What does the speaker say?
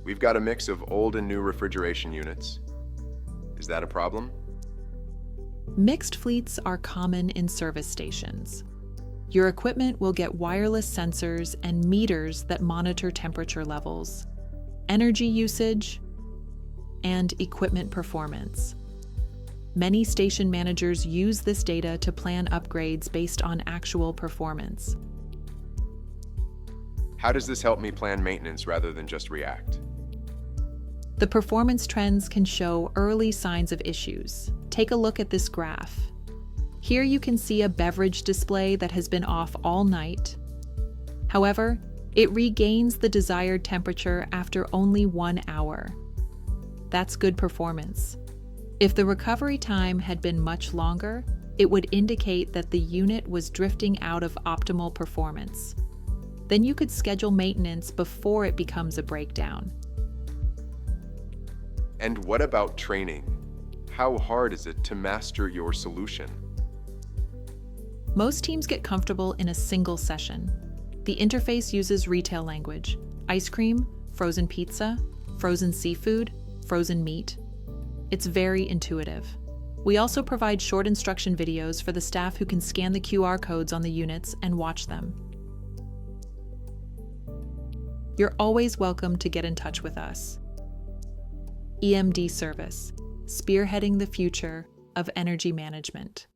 We've got a mix of old and new refrigeration units. Is that a problem? Mixed fleets are common in service stations. Your equipment will get wireless sensors and meters that monitor temperature levels, energy usage, and equipment performance. Many station managers use this data to plan upgrades based on actual performance. How does this help me plan maintenance rather than just react? The performance trends can show early signs of issues. Take a look at this graph. Here you can see a beverage display that has been off all night. However, it regains the desired temperature after only 1 hour. That's good performance. If the recovery time had been much longer, it would indicate that the unit was drifting out of optimal performance. Then you could schedule maintenance before it becomes a breakdown. And what about training? How hard is it to master your solution? Most teams get comfortable in a single session. The interface uses retail language: ice cream, frozen pizza, frozen seafood, frozen meat. It's very intuitive. We also provide short instruction videos for the staff who can scan the QR codes on the units and watch them. You're always welcome to get in touch with us. EMD Service, spearheading the future of energy management.